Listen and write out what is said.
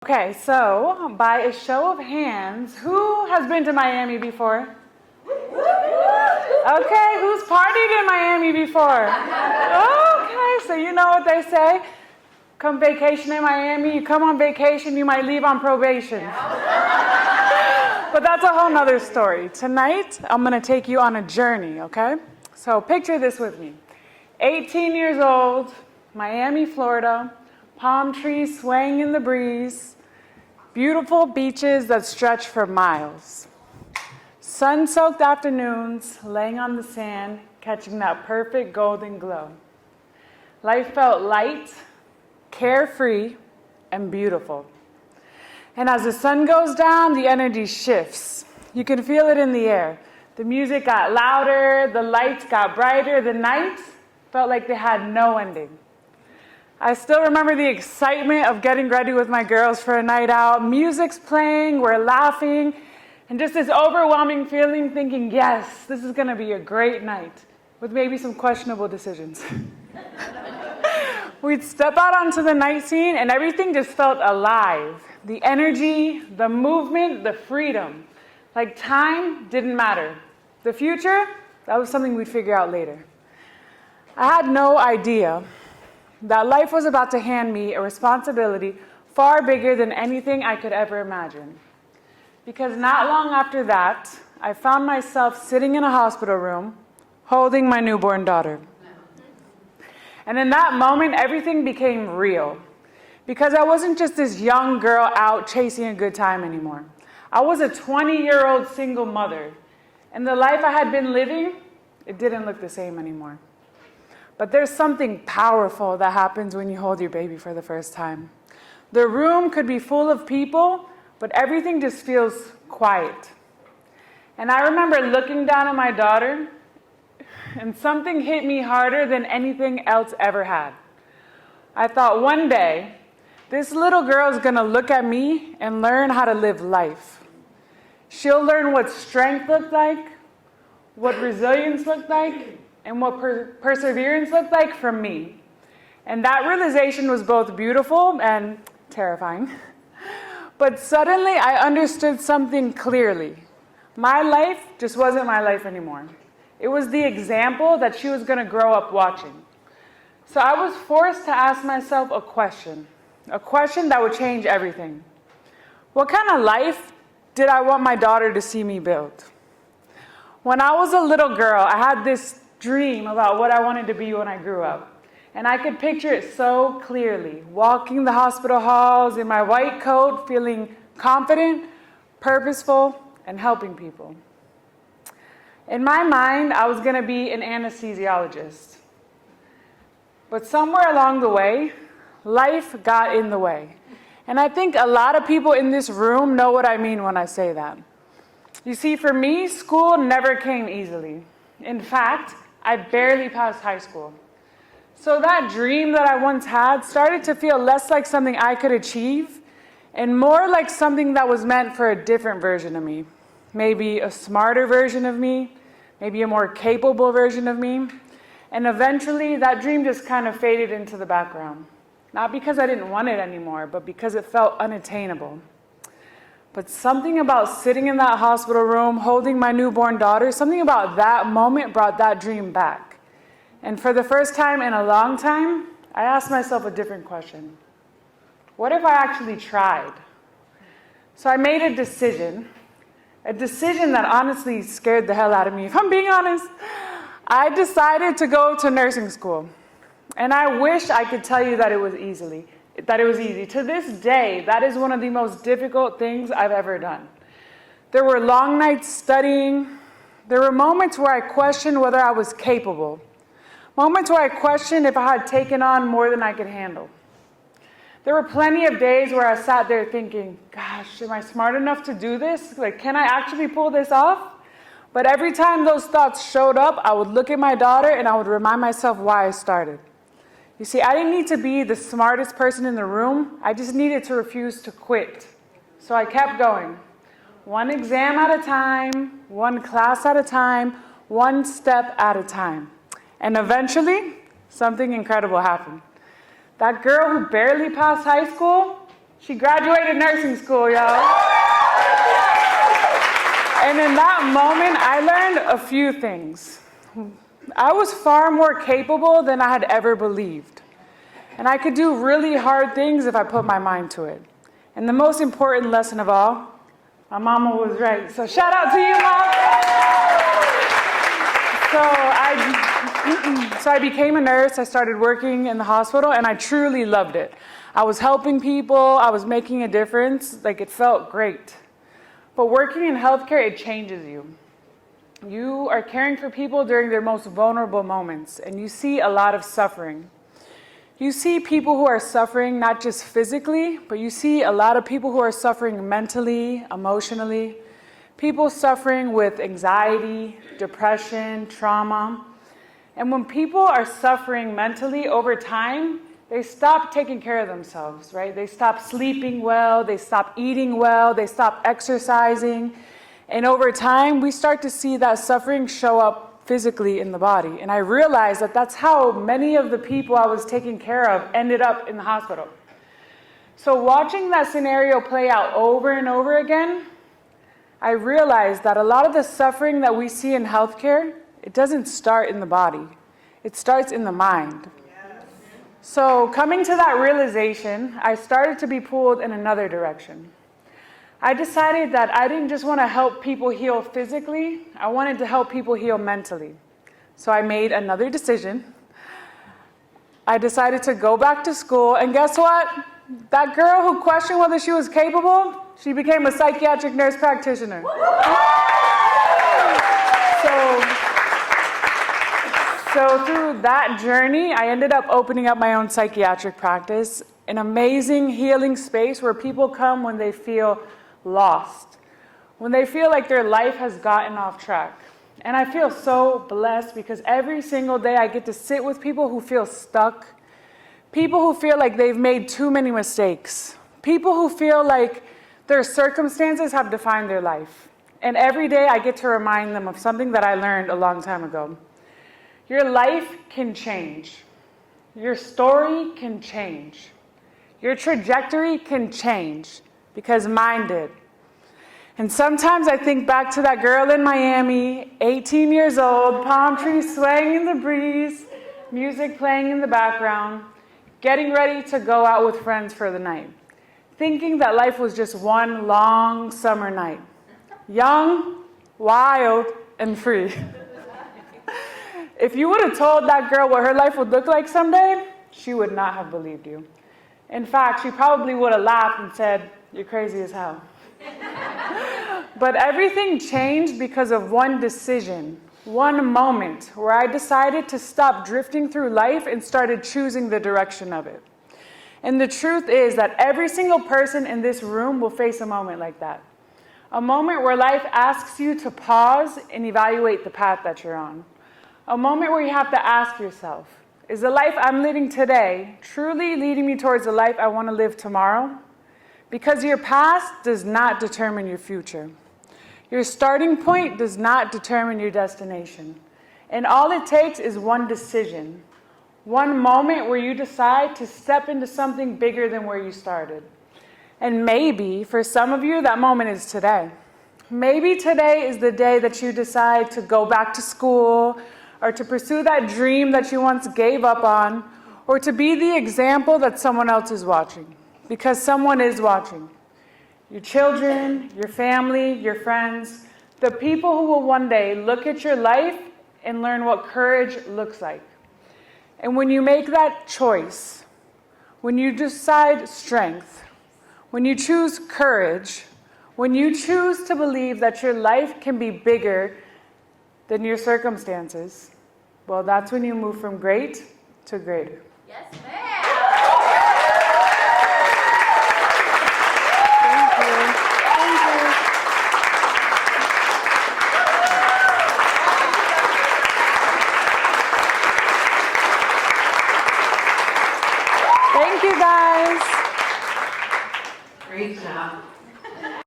Okay, so by a show of hands, who has been to Miami before? Okay, who's partied in Miami before? Okay, so you know what they say. Come vacation in Miami, you come on vacation, you might leave on probation. But that's a whole nother story. Tonight, I'm gonna take you on a journey, okay? So picture this with me. 18 years old, Miami, Florida, palm trees swaying in the breeze, beautiful beaches that stretch for miles. Sun-soaked afternoons, laying on the sand, catching that perfect golden glow. Life felt light, carefree, and beautiful. And as the sun goes down, the energy shifts. You can feel it in the air. The music got louder, the lights got brighter, the nights felt like they had no ending. I still remember the excitement of getting ready with my girls for a night out. Music's playing, we're laughing, and just this overwhelming feeling thinking, yes, this is gonna be a great night, with maybe some questionable decisions. We'd step out onto the night scene and everything just felt alive. The energy, the movement, the freedom. Like time didn't matter. The future, that was something we'd figure out later. I had no idea that life was about to hand me a responsibility far bigger than anything I could ever imagine. Because not long after that, I found myself sitting in a hospital room, holding my newborn daughter. And in that moment, everything became real. Because I wasn't just this young girl out chasing a good time anymore. I was a 20-year-old single mother. And the life I had been living, it didn't look the same anymore. But there's something powerful that happens when you hold your baby for the first time. The room could be full of people, but everything just feels quiet. And I remember looking down at my daughter, and something hit me harder than anything else ever had. I thought one day, this little girl is gonna look at me and learn how to live life. She'll learn what strength looked like, what resilience looked like, and what perseverance looked like from me. And that realization was both beautiful and terrifying. But suddenly I understood something clearly. My life just wasn't my life anymore. It was the example that she was gonna grow up watching. So I was forced to ask myself a question that would change everything. What kind of life did I want my daughter to see me build? When I was a little girl, I had this dream about what I wanted to be when I grew up. And I could picture it so clearly, walking the hospital halls in my white coat, feeling confident, purposeful, and helping people. In my mind, I was gonna be an anesthesiologist. But somewhere along the way, life got in the way. And I think a lot of people in this room know what I mean when I say that. You see, for me, school never came easily. In fact, I barely passed high school. So that dream that I once had started to feel less like something I could achieve and more like something that was meant for a different version of me. Maybe a smarter version of me, maybe a more capable version of me. And eventually that dream just kind of faded into the background. Not because I didn't want it anymore, but because it felt unattainable. But something about sitting in that hospital room, holding my newborn daughter, something about that moment brought that dream back. And for the first time in a long time, I asked myself a different question. What if I actually tried? So I made a decision that honestly scared the hell out of me, if I'm being honest. I decided to go to nursing school. And I wish I could tell you that it was easy. To this day, that is one of the most difficult things I've ever done. There were long nights studying. There were moments where I questioned whether I was capable. Moments where I questioned if I had taken on more than I could handle. There were plenty of days where I sat there thinking, gosh, am I smart enough to do this? Like, can I actually pull this off? But every time those thoughts showed up, I would look at my daughter and I would remind myself why I started. You see, I didn't need to be the smartest person in the room. I just needed to refuse to quit. So I kept going. One exam at a time, one class at a time, one step at a time. And eventually, something incredible happened. That girl who barely passed high school, She graduated nursing school, y'all. And in that moment, I learned a few things. I was far more capable than I had ever believed. And I could do really hard things if I put my mind to it. And the most important lesson of all, my mama was right. So shout out to you, Mom. So I became a nurse. I started working in the hospital, and I truly loved it. I was helping people. I was making a difference. Like, it felt great. But working in healthcare, it changes you. You are caring for people during their most vulnerable moments, and you see a lot of suffering. You see people who are suffering not just physically, but you see a lot of people who are suffering mentally, emotionally, people suffering with anxiety, depression, trauma. And when people are suffering mentally over time, they stop taking care of themselves, right? They stop sleeping well, they stop eating well, they stop exercising. And over time, we start to see that suffering show up physically in the body. And I realized that that's how many of the people I was taking care of ended up in the hospital. So watching that scenario play out over and over again, I realized that a lot of the suffering that we see in healthcare, it doesn't start in the body. It starts in the mind. So coming to that realization, I started to be pulled in another direction. I decided that I didn't just want to help people heal physically, I wanted to help people heal mentally. So I made another decision. I decided to go back to school, and guess what? That girl who questioned whether she was capable, she became a psychiatric nurse practitioner. So through that journey, I ended up opening up my own psychiatric practice, an amazing healing space where people come when they feel lost, when they feel like their life has gotten off track. And I feel so blessed because every single day I get to sit with people who feel stuck, people who feel like they've made too many mistakes, people who feel like their circumstances have defined their life. And every day I get to remind them of something that I learned a long time ago. Your life can change. Your story can change. Your trajectory can change because mine did. And sometimes I think back to that girl in Miami, 18 years old, palm trees swaying in the breeze, music playing in the background, getting ready to go out with friends for the night, thinking that life was just one long summer night. Young, wild, and free. If you would have told that girl what her life would look like someday, she would not have believed you. In fact, she probably would have laughed and said, "You're crazy as hell." But everything changed because of one decision, one moment where I decided to stop drifting through life and started choosing the direction of it. And the truth is that every single person in this room will face a moment like that. A moment where life asks you to pause and evaluate the path that you're on. A moment where you have to ask yourself, is the life I'm living today truly leading me towards the life I want to live tomorrow? Because your past does not determine your future. Your starting point does not determine your destination. And all it takes is one decision, one moment where you decide to step into something bigger than where you started. And maybe for some of you, that moment is today. Maybe today is the day that you decide to go back to school, or to pursue that dream that you once gave up on, or to be the example that someone else is watching. Because someone is watching. Your children, your family, your friends, the people who will one day look at your life and learn what courage looks like. And when you make that choice, when you decide strength, when you choose courage, when you choose to believe that your life can be bigger than your circumstances, well, that's when you move from great to greater. Yes, ma'am.